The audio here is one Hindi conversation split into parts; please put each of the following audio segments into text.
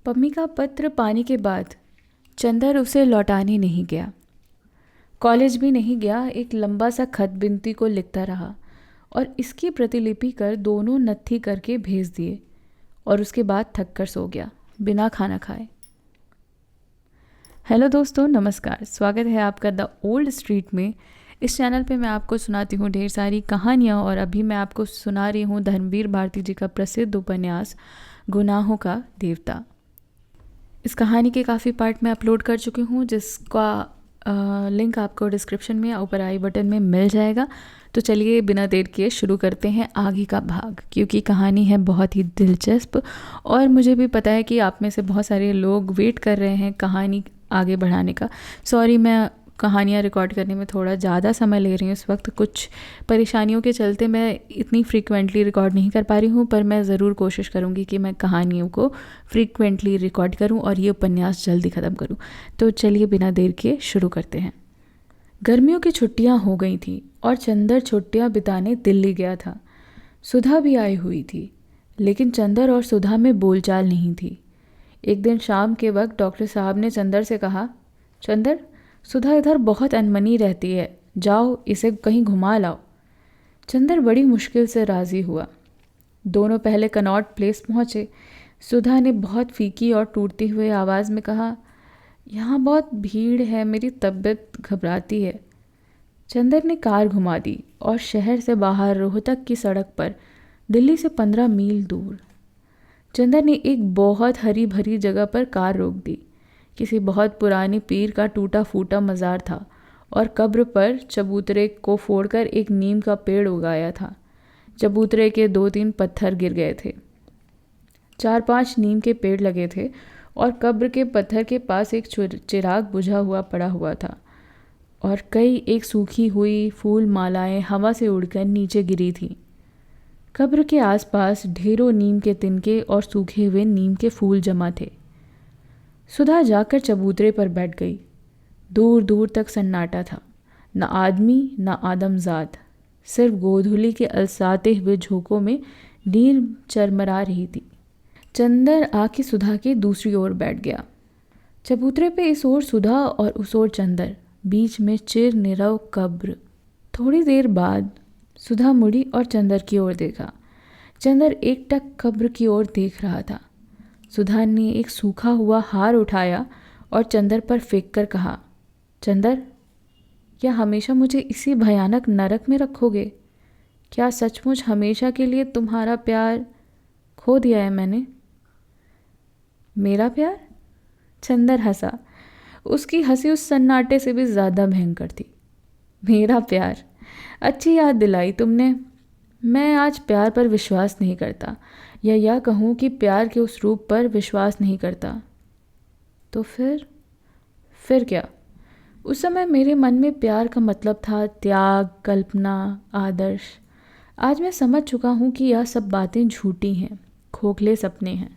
पम्मी का पत्र पाने के बाद चंदर उसे लौटाने नहीं गया, कॉलेज भी नहीं गया। एक लंबा सा खत बिनती को लिखता रहा और इसकी प्रतिलिपि कर दोनों नत्थी करके भेज दिए और उसके बाद थक कर सो गया बिना खाना खाए। हेलो दोस्तों, नमस्कार। स्वागत है आपका द ओल्ड स्ट्रीट में। इस चैनल पे मैं आपको सुनाती हूँ ढेर सारी कहानियाँ और अभी मैं आपको सुना रही हूँ धर्मवीर भारती जी का प्रसिद्ध उपन्यास गुनाहों का देवता। इस कहानी के काफ़ी पार्ट मैं अपलोड कर चुकी हूँ, जिसका लिंक आपको डिस्क्रिप्शन में या ऊपर आई बटन में मिल जाएगा। तो चलिए बिना देर किए शुरू करते हैं आगे का भाग, क्योंकि कहानी है बहुत ही दिलचस्प और मुझे भी पता है कि आप में से बहुत सारे लोग वेट कर रहे हैं कहानी आगे बढ़ाने का। सॉरी, मैं कहानियाँ रिकॉर्ड करने में थोड़ा ज़्यादा समय ले रही हूँ इस वक्त। कुछ परेशानियों के चलते मैं इतनी फ्रीक्वेंटली रिकॉर्ड नहीं कर पा रही हूँ, पर मैं ज़रूर कोशिश करूँगी कि मैं कहानियों को फ्रीक्वेंटली रिकॉर्ड करूँ और ये उपन्यास जल्दी ख़त्म करूँ। तो चलिए बिना देर के शुरू करते हैं। गर्मियों की छुट्टियाँ हो गई थी और चंदर छुट्टियाँ बिताने दिल्ली गया था। सुधा भी आई हुई थी, लेकिन चंदर और सुधा में बोलचाल नहीं थी। एक दिन शाम के वक्त डॉक्टर साहब ने चंदर से कहा, चंदर, सुधा इधर बहुत अनमनी रहती है, जाओ इसे कहीं घुमा लाओ। चंदर बड़ी मुश्किल से राज़ी हुआ। दोनों पहले कनॉट प्लेस पहुँचे। सुधा ने बहुत फीकी और टूटती हुई आवाज़ में कहा, यहाँ बहुत भीड़ है, मेरी तबीयत घबराती है। चंदर ने कार घुमा दी और शहर से बाहर रोहतक की सड़क पर, दिल्ली से 15 मील दूर, चंदर ने एक बहुत हरी भरी जगह पर कार रोक दी। किसी बहुत पुरानी पीर का टूटा फूटा मज़ार था और कब्र पर चबूतरे को फोड़कर एक नीम का पेड़ उगाया था। चबूतरे के 2-3 पत्थर गिर गए थे। 4-5 नीम के पेड़ लगे थे और कब्र के पत्थर के पास एक चिराग बुझा हुआ पड़ा हुआ था और कई एक सूखी हुई फूल मालाएं हवा से उड़कर नीचे गिरी थीं। कब्र के आसपास ढेरों नीम के तिनके और सूखे हुए नीम के फूल जमा थे। सुधा जाकर चबूतरे पर बैठ गई। दूर दूर तक सन्नाटा था, न आदमी न आदमजाद, सिर्फ गोधूली के अलसाते हुए झोंकों में नील चरमरा रही थी। चंदर आके सुधा की दूसरी ओर बैठ गया। चबूतरे पे इस ओर सुधा और उस ओर चंदर, बीच में चिर नीरव कब्र। थोड़ी देर बाद सुधा मुड़ी और चंदर की ओर देखा। चंदर एकटक कब्र की ओर देख रहा था। सुधा ने एक सूखा हुआ हार उठाया और चंदर पर फेंक कर कहा, चंदर, क्या हमेशा मुझे इसी भयानक नरक में रखोगे? क्या सचमुच हमेशा के लिए तुम्हारा प्यार खो दिया है मैंने? मेरा प्यार? चंदर हंसा। उसकी हंसी उस सन्नाटे से भी ज़्यादा भयंकर थी। मेरा प्यार? अच्छी याद दिलाई तुमने। मैं आज प्यार पर विश्वास नहीं करता, या यह कहूँ कि प्यार के उस रूप पर विश्वास नहीं करता। तो फिर क्या? उस समय मेरे मन में प्यार का मतलब था त्याग, कल्पना, आदर्श। आज मैं समझ चुका हूँ कि यह सब बातें झूठी हैं, खोखले सपने हैं।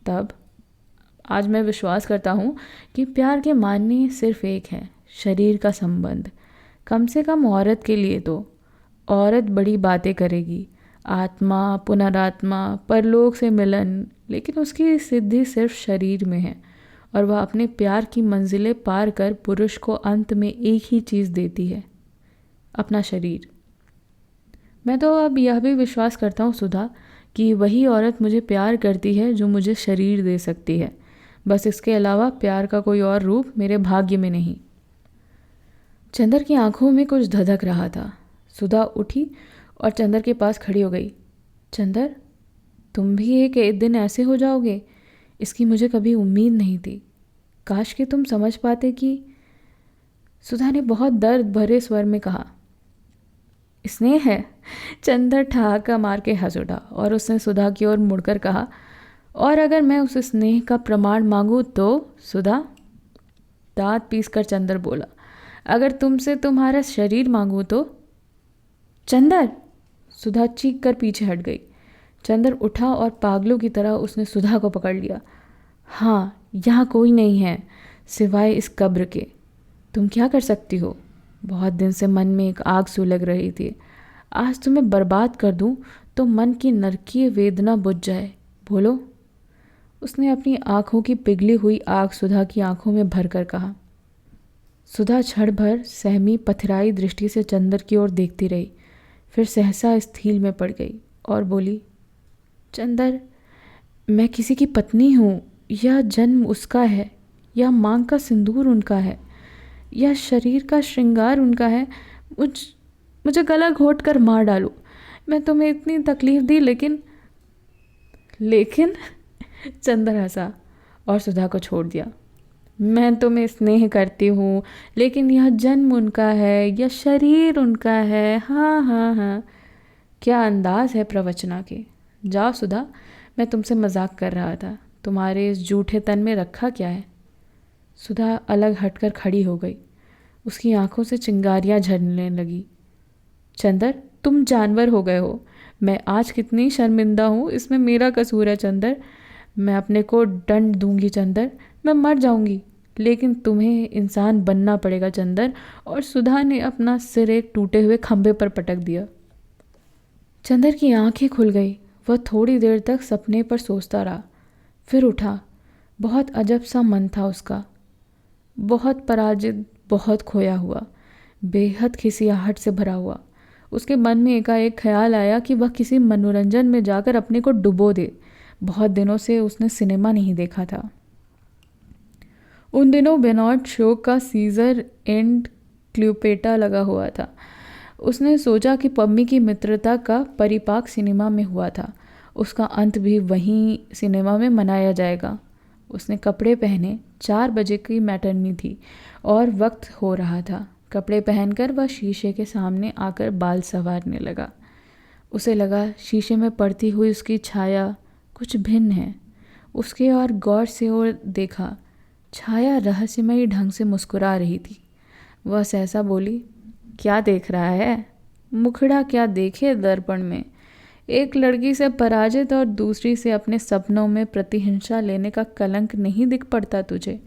तब आज मैं विश्वास करता हूँ कि प्यार के मायने सिर्फ एक है, शरीर का संबंध। कम से कम औरत के लिए तो। औरत बड़ी बातें करेगी, आत्मा, पुनरात्मा, परलोक से मिलन, लेकिन उसकी सिद्धि सिर्फ शरीर में है और वह अपने प्यार की मंजिलें पार कर पुरुष को अंत में एक ही चीज़ देती है, अपना शरीर। मैं तो अब यह भी विश्वास करता हूँ सुधा, कि वही औरत मुझे प्यार करती है जो मुझे शरीर दे सकती है। बस इसके अलावा प्यार का कोई और रूप मेरे भाग्य में नहीं। चंदर की आंखों में कुछ धधक रहा था। सुधा उठी और चंदर के पास खड़ी हो गई। चंदर, तुम भी एक दिन ऐसे हो जाओगे, इसकी मुझे कभी उम्मीद नहीं थी। काश कि तुम समझ पाते कि। सुधा ने बहुत दर्द भरे स्वर में कहा। स्नेह है? चंदर ठहाका मार के हंस उठा और उसने सुधा की ओर मुड़कर कहा, और अगर मैं उस स्नेह का प्रमाण मांगूँ तो? सुधा, दांत पीसकर चंदर बोला, अगर तुमसे तुम्हारा शरीर मांगूँ तो? चंदर! सुधा चीख कर पीछे हट गई। चंदर उठा और पागलों की तरह उसने सुधा को पकड़ लिया। हाँ, यहाँ कोई नहीं है सिवाय इस कब्र के। तुम क्या कर सकती हो? बहुत दिन से मन में एक आग सुलग रही थी। आज तुम्हें बर्बाद कर दूं तो मन की नरकीय वेदना बुझ जाए। बोलो, उसने अपनी आंखों की पिघली हुई आग सुधा की आंखों में भरकर कहा। सुधा क्षण भर सहमी पथराई दृष्टि से चंदर की ओर देखती रही, फिर सहसा स्थिर में पड़ गई और बोली, चंदर, मैं किसी की पत्नी हूँ। यह जन्म उसका है, यह मांग का सिंदूर उनका है, यह शरीर का श्रृंगार उनका है। मुझे गला घोट कर मार डालो। मैं तुम्हें इतनी तकलीफ दी, लेकिन चंदर हंसा और सुधा को छोड़ दिया। मैं तुम्हें स्नेह करती हूँ, लेकिन यह जन्म उनका है, यह शरीर उनका है। हाँ हाँ हाँ, क्या अंदाज है प्रवचना के। जाओ सुधा, मैं तुमसे मजाक कर रहा था। तुम्हारे इस जूठे तन में रखा क्या है। सुधा अलग हटकर खड़ी हो गई। उसकी आंखों से चिंगारियां झरने लगी। चंदर, तुम जानवर हो गए हो। मैं आज कितनी शर्मिंदा हूँ, इसमें मेरा कसूर है चंदर। मैं अपने को दंड दूंगी चंदर, मैं मर जाऊंगी, लेकिन तुम्हें इंसान बनना पड़ेगा चंदर। और सुधा ने अपना सिर एक टूटे हुए खंभे पर पटक दिया। चंदर की आंखें खुल गई। वह थोड़ी देर तक सपने पर सोचता रहा, फिर उठा। बहुत अजब सा मन था उसका, बहुत पराजित, बहुत खोया हुआ, बेहद खिसियाहट से भरा हुआ। उसके मन में एकाएक ख्याल आया कि वह किसी मनोरंजन में जाकर अपने को डुबो दे। बहुत दिनों से उसने सिनेमा नहीं देखा था। उन दिनों बेनॉट शो का सीजर एंड क्लियोपेट्रा लगा हुआ था। उसने सोचा कि पम्मी की मित्रता का परिपाक सिनेमा में हुआ था, उसका अंत भी वहीं सिनेमा में मनाया जाएगा। उसने कपड़े पहने। 4 बजे की मैटरनी थी और वक्त हो रहा था। कपड़े पहनकर वह शीशे के सामने आकर बाल संवारने लगा। उसे लगा शीशे में पड़ती हुई उसकी छाया कुछ भिन्न है। उसके और गौर से और देखा। छाया रहस्यमयी ढंग से मुस्कुरा रही थी। वह सहसा बोली, क्या देख रहा है? मुखड़ा क्या देखे दर्पण में। एक लड़की से पराजित और दूसरी से अपने सपनों में प्रतिहिंसा लेने का कलंक नहीं दिख पड़ता तुझे?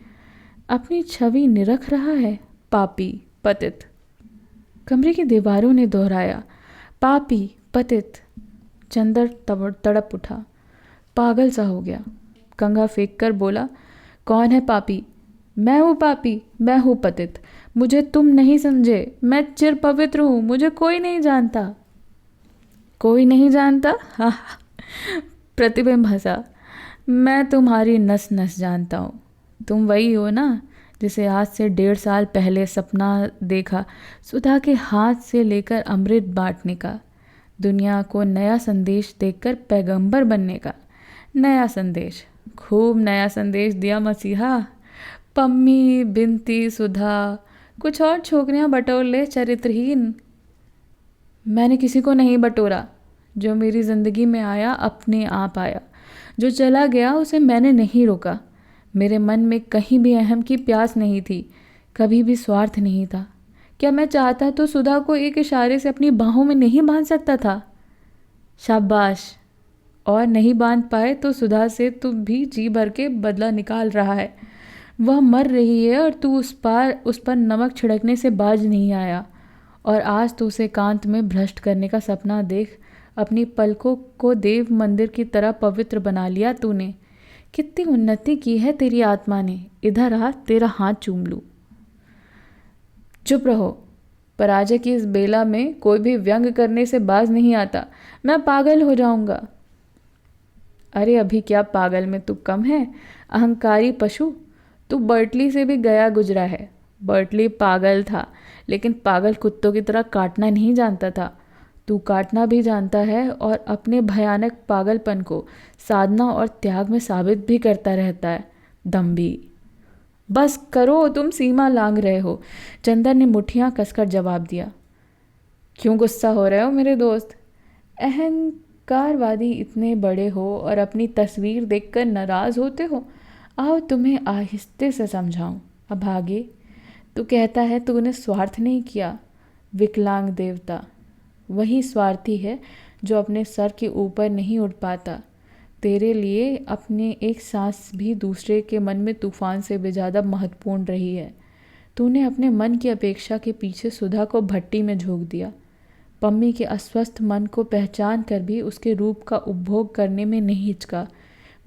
अपनी छवि निरख रहा है, पापी पतित। कमरे की दीवारों ने दोहराया, पापी पतित। चंदर तड़प उठा, पागल सा हो गया। कंघा फेंक कर बोला, कौन है पापी? मैं हूँ पापी, मैं हूँ पतित। मुझे तुम नहीं समझे, मैं चिर पवित्र हूँ, मुझे कोई नहीं जानता। कोई नहीं जानता? हाँ। प्रतिबिंब हंसा, मैं तुम्हारी नस नस जानता हूँ। तुम वही हो ना जिसे आज से 1.5 साल पहले सपना देखा, सुधा के हाथ से लेकर अमृत बांटने का, दुनिया को नया संदेश देकर पैगंबर बनने का। नया संदेश, खूब नया संदेश दिया मसीहा। पम्मी, बिनती, सुधा, कुछ और छोकरियां बटोर ले, चरित्रहीन। मैंने किसी को नहीं बटोरा। जो मेरी ज़िंदगी में आया अपने आप आया, जो चला गया उसे मैंने नहीं रोका। मेरे मन में कहीं भी अहम की प्यास नहीं थी, कभी भी स्वार्थ नहीं था। क्या मैं चाहता तो सुधा को एक इशारे से अपनी बाहों में नहीं बांध सकता था? शाबाश। और नहीं बांध पाए तो सुधा से तू भी जी भर के बदला निकाल रहा है। वह मर रही है और तू उस पर नमक छिड़कने से बाज नहीं आया। और आज तो उसे एकांत में भ्रष्ट करने का सपना देख अपनी पलकों को देव मंदिर की तरह पवित्र बना लिया तूने। कितनी उन्नति की है तेरी आत्मा ने। इधर आ, तेरा हाथ चूम लूं। चुप रहो। पराजय की इस बेला में कोई भी व्यंग करने से बाज नहीं आता। मैं पागल हो जाऊंगा। अरे अभी क्या पागल में तू कम है, अहंकारी पशु। तू बर्टली से भी गया गुजरा है। बर्टली पागल था, लेकिन पागल कुत्तों की तरह काटना नहीं जानता था। तू काटना भी जानता है और अपने भयानक पागलपन को साधना और त्याग में साबित भी करता रहता है। दम्भी। बस करो, तुम सीमा लांघ रहे हो। चंदर ने मुट्ठियां कसकर जवाब दिया। क्यों गुस्सा हो रहे हो मेरे दोस्त? अहंकारवादी इतने बड़े हो और अपनी तस्वीर देखकर नाराज होते हो। आओ तुम्हें आहिस्ते से समझाऊं। अभागे, तू कहता है तूने स्वार्थ नहीं किया। विकलांग देवता वही स्वार्थी है जो अपने सर के ऊपर नहीं उठ पाता। तेरे लिए अपने एक सांस भी दूसरे के मन में तूफान से भी ज़्यादा महत्वपूर्ण रही है। तूने अपने मन की अपेक्षा के पीछे सुधा को भट्टी में झोंक दिया। पम्मी के अस्वस्थ मन को पहचान कर भी उसके रूप का उपभोग करने में नहीं हिचका।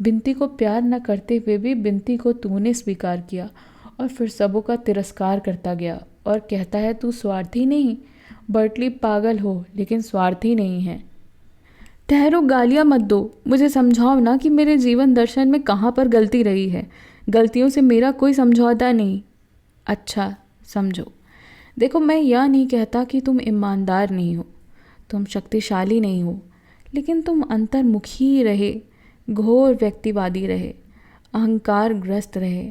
बिनती को प्यार न करते हुए भी बिनती को तूने स्वीकार किया और फिर सबों का तिरस्कार करता गया और कहता है तू स्वार्थी नहीं। बर्टली पागल हो लेकिन स्वार्थी नहीं है। ठहरो, गालियाँ मत दो, मुझे समझाओ ना कि मेरे जीवन दर्शन में कहाँ पर गलती रही है। गलतियों से मेरा कोई समझौता नहीं। अच्छा समझो, देखो मैं यह नहीं कहता कि तुम ईमानदार नहीं हो, तुम शक्तिशाली नहीं हो, लेकिन तुम अंतर्मुखी रहे, घोर व्यक्तिवादी रहे, अहंकारग्रस्त रहे।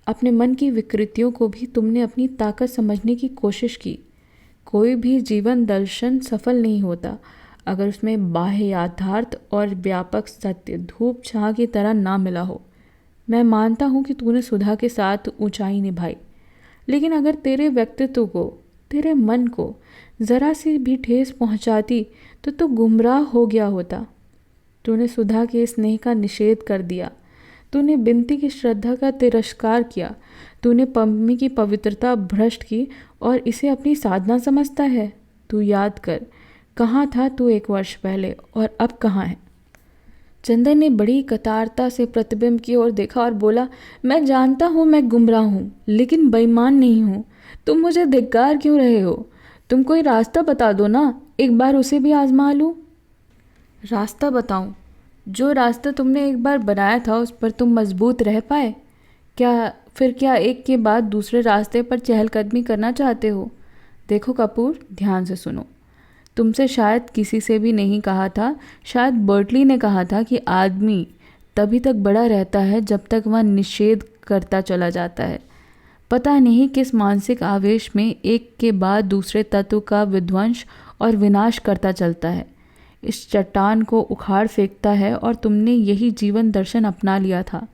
अपने मन की विकृतियों को भी तुमने अपनी ताकत समझने की कोशिश की। कोई भी जीवन दर्शन सफल नहीं होता अगर उसमें बाह्य यथार्थ और व्यापक सत्य धूप छां की तरह ना मिला हो। मैं मानता हूँ कि तूने सुधा के साथ ऊंचाई निभाई, लेकिन अगर तेरे व्यक्तित्व को, तेरे मन को ज़रा सी भी ठेस पहुँचाती तो तू गुमराह हो गया होता। तूने सुधा के स्नेह का निषेध कर दिया, तूने बिनती की श्रद्धा का तिरस्कार किया, तूने पम्मी की पवित्रता भ्रष्ट की और इसे अपनी साधना समझता है। तू याद कर, कहाँ था तू 1 वर्ष पहले और अब कहाँ है। चंदन ने बड़ी कतारता से प्रतिबिंब की ओर देखा और बोला, मैं जानता हूँ मैं गुमराह हूँ, लेकिन बेईमान नहीं हूँ। तुम मुझे धिक्कार क्यों रहे हो? तुम कोई रास्ता बता दो ना, एक बार उसे भी आजमा लूँ। रास्ता बताऊँ? जो रास्ता तुमने एक बार बनाया था उस पर तुम मजबूत रह पाए? क्या एक के बाद दूसरे रास्ते पर चहलकदमी करना चाहते हो? देखो कपूर, ध्यान से सुनो। तुमसे शायद किसी से भी नहीं कहा था, शायद बर्टली ने कहा था कि आदमी तभी तक बड़ा रहता है जब तक वह निषेध करता चला जाता है। पता नहीं किस मानसिक आवेश में एक के बाद दूसरे तत्व का विध्वंस और विनाश करता चलता है, इस चट्टान को उखाड़ फेंकता है। और तुमने यही जीवन दर्शन अपना लिया था,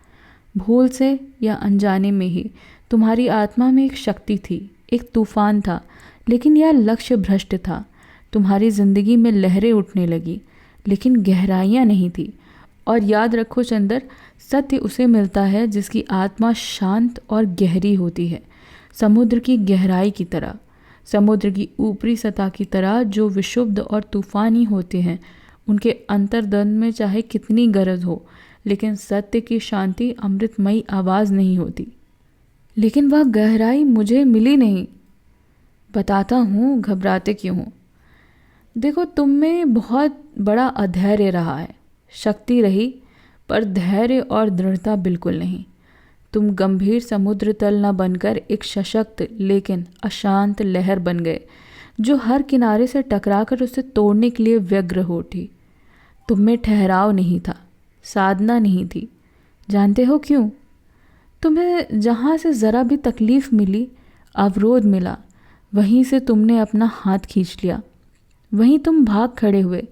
भूल से या अनजाने में ही। तुम्हारी आत्मा में एक शक्ति थी, एक तूफान था, लेकिन यह लक्ष्य भ्रष्ट था। तुम्हारी जिंदगी में लहरें उठने लगी, लेकिन गहराइयाँ नहीं थी। और याद रखो चंदर, सत्य उसे मिलता है जिसकी आत्मा शांत और गहरी होती है, समुद्र की गहराई की तरह, समुद्र की ऊपरी सतह की तरह। जो विशुद्ध और तूफानी होते हैं उनके अंतर्द्वंद में चाहे कितनी गरज हो, लेकिन सत्य की शांति अमृतमयी आवाज़ नहीं होती। लेकिन वह गहराई मुझे मिली नहीं। बताता हूँ, घबराते क्यों हो। देखो, तुम में बहुत बड़ा अधैर्य रहा है, शक्ति रही, पर धैर्य और दृढ़ता बिल्कुल नहीं। तुम गंभीर समुद्र तल न बनकर एक सशक्त लेकिन अशांत लहर बन गए, जो हर किनारे से टकराकर उसे तोड़ने के लिए व्यग्र हो उठी। तुम में ठहराव नहीं था, साधना नहीं थी। जानते हो क्यों? तुम्हें जहाँ से ज़रा भी तकलीफ मिली, अवरोध मिला, वहीं से तुमने अपना हाथ खींच लिया, वहीं तुम भाग खड़े हुए।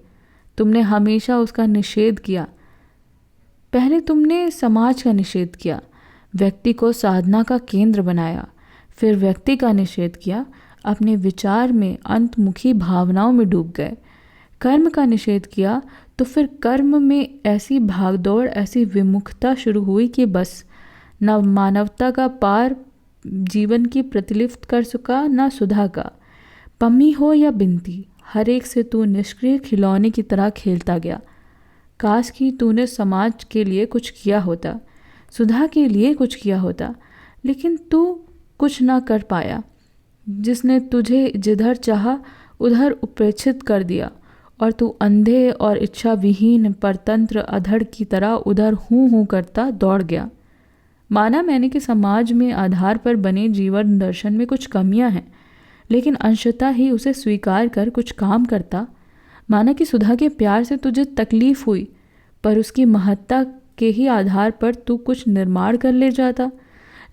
तुमने हमेशा उसका निषेध किया। पहले तुमने समाज का निषेध किया, व्यक्ति को साधना का केंद्र बनाया, फिर व्यक्ति का निषेध किया, अपने विचार में अंतमुखी भावनाओं में डूब गए। कर्म का निषेध किया तो फिर कर्म में ऐसी भागदौड़, ऐसी विमुखता शुरू हुई कि बस न मानवता का पार जीवन की प्रतिलिप्त कर सका, न सुधा का। पम्मी हो या बिनती, हर एक से तू निष्क्रिय खिलौने की तरह खेलता गया। काश कि तूने समाज के लिए कुछ किया होता, सुधा के लिए कुछ किया होता, लेकिन तू कुछ ना कर पाया। जिसने तुझे जिधर चाहा उधर उपेक्षित कर दिया और तू अंधे और इच्छा विहीन परतंत्र अधड़ की तरह उधर हूँ हूँ करता दौड़ गया। माना मैंने कि समाज में आधार पर बने जीवन दर्शन में कुछ कमियां हैं, लेकिन अंशतः ही उसे स्वीकार कर कुछ काम करता। माना कि सुधा के प्यार से तुझे तकलीफ हुई, पर उसकी महत्ता के ही आधार पर तू कुछ निर्माण कर ले जाता।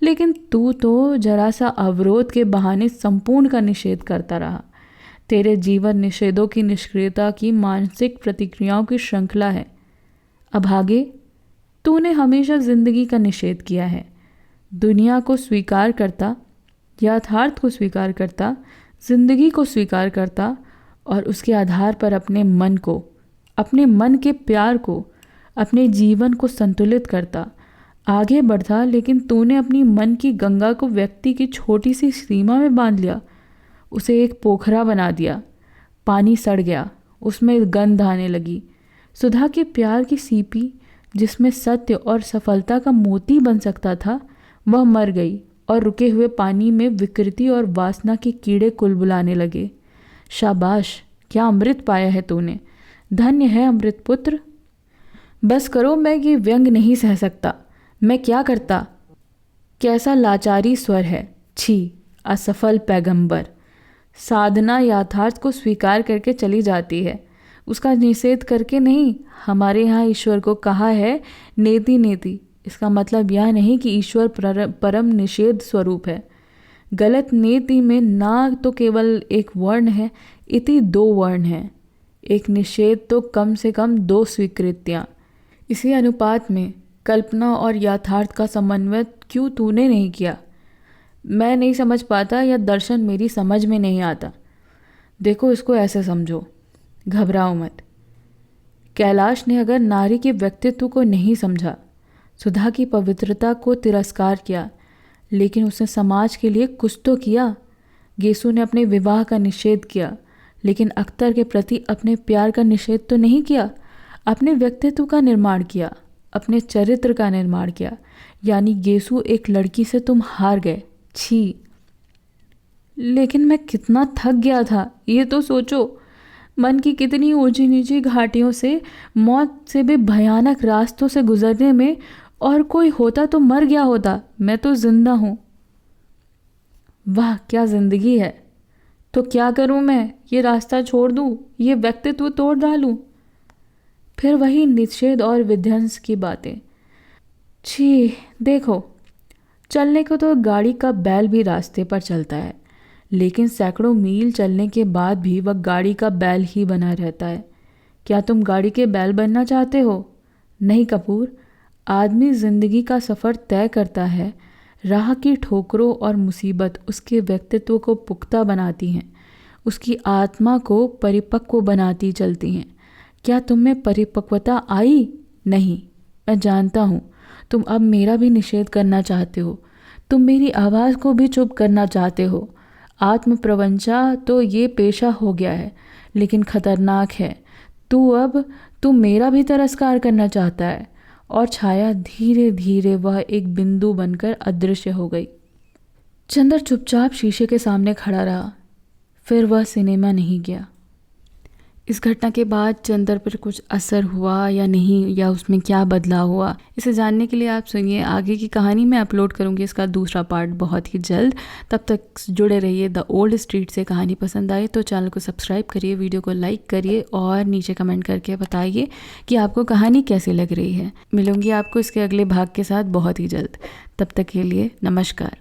लेकिन तू तो जरा सा अवरोध के बहाने संपूर्ण का निषेध करता रहा। तेरे जीवन निषेधों की निष्क्रियता की मानसिक प्रतिक्रियाओं की श्रृंखला है। अभागे, तूने हमेशा जिंदगी का निषेध किया है। दुनिया को स्वीकार करता, यथार्थ को स्वीकार करता, जिंदगी को स्वीकार करता और उसके आधार पर अपने मन को, अपने मन के प्यार को, अपने जीवन को संतुलित करता, आगे बढ़ता। लेकिन तूने अपनी मन की गंगा को व्यक्ति की छोटी सी सीमा में बांध लिया, उसे एक पोखरा बना दिया। पानी सड़ गया, उसमें गंध आने लगी। सुधा के प्यार की सीपी जिसमें सत्य और सफलता का मोती बन सकता था, वह मर गई और रुके हुए पानी में विकृति और वासना के कीड़े कुलबुलाने लगे। शाबाश, क्या अमृत पाया है तूने, धन्य है अमृत पुत्र। बस करो, मैं ये व्यंग नहीं सह सकता। मैं क्या करता? कैसा लाचारी स्वर है। छी, असफल पैगंबर। साधना यथार्थ को स्वीकार करके चली जाती है, उसका निषेध करके नहीं। हमारे यहाँ ईश्वर को कहा है नेति नेति। इसका मतलब यह नहीं कि ईश्वर परम निषेध स्वरूप है। गलत नेति में ना तो केवल एक वर्ण है, इति दो वर्ण हैं। एक निषेध तो कम से कम दो स्वीकृतियाँ। इसी अनुपात में कल्पना और यथार्थ का समन्वय क्यों तूने नहीं किया? मैं नहीं समझ पाता, या दर्शन मेरी समझ में नहीं आता। देखो, इसको ऐसे समझो, घबराओ मत। कैलाश ने अगर नारी के व्यक्तित्व को नहीं समझा, सुधा की पवित्रता को तिरस्कार किया, लेकिन उसने समाज के लिए कुछ तो किया। गेसु ने अपने विवाह का निषेध किया, लेकिन अख्तर के प्रति अपने प्यार का निषेध तो नहीं किया। अपने व्यक्तित्व का निर्माण किया, अपने चरित्र का निर्माण किया। यानी गेसु, एक लड़की से तुम हार गए। छी, लेकिन मैं कितना थक गया था, ये तो सोचो। मन की कितनी ऊंची नीची घाटियों से, मौत से भी भयानक रास्तों से गुजरने में, और कोई होता तो मर गया होता, मैं तो जिंदा हूँ। वाह, क्या जिंदगी है। तो क्या करूँ मैं? ये रास्ता छोड़ दूँ, ये व्यक्तित्व तोड़ डालूँ? फिर वही निषेध और विध्वंस की बातें। छी, देखो, चलने को तो गाड़ी का बैल भी रास्ते पर चलता है, लेकिन सैकड़ों मील चलने के बाद भी वह गाड़ी का बैल ही बना रहता है। क्या तुम गाड़ी के बैल बनना चाहते हो? नहीं कपूर, आदमी जिंदगी का सफ़र तय करता है। राह की ठोकरों और मुसीबत उसके व्यक्तित्व को पुख्ता बनाती हैं, उसकी आत्मा को परिपक्व बनाती चलती हैं। क्या तुम में परिपक्वता आई? नहीं, मैं जानता हूँ। तुम अब मेरा भी निषेध करना चाहते हो, तुम मेरी आवाज़ को भी चुप करना चाहते हो। आत्म प्रवंचा तो ये पेशा हो गया है, लेकिन खतरनाक है। तू मेरा भी तिरस्कार करना चाहता है। और छाया धीरे धीरे वह एक बिंदु बनकर अदृश्य हो गई। चंद्र चुपचाप शीशे के सामने खड़ा रहा, फिर वह सिनेमा नहीं गया। इस घटना के बाद चंद्र पर कुछ असर हुआ या नहीं, या उसमें क्या बदलाव हुआ, इसे जानने के लिए आप सुनिए आगे की कहानी। मैं अपलोड करूंगी इसका दूसरा पार्ट बहुत ही जल्द। तब तक जुड़े रहिए द ओल्ड स्ट्रीट से। कहानी पसंद आए तो चैनल को सब्सक्राइब करिए, वीडियो को लाइक करिए और नीचे कमेंट करके बताइए कि आपको कहानी कैसी लग रही है। मिलूंगी आपको इसके अगले भाग के साथ बहुत ही जल्द। तब तक के लिए नमस्कार।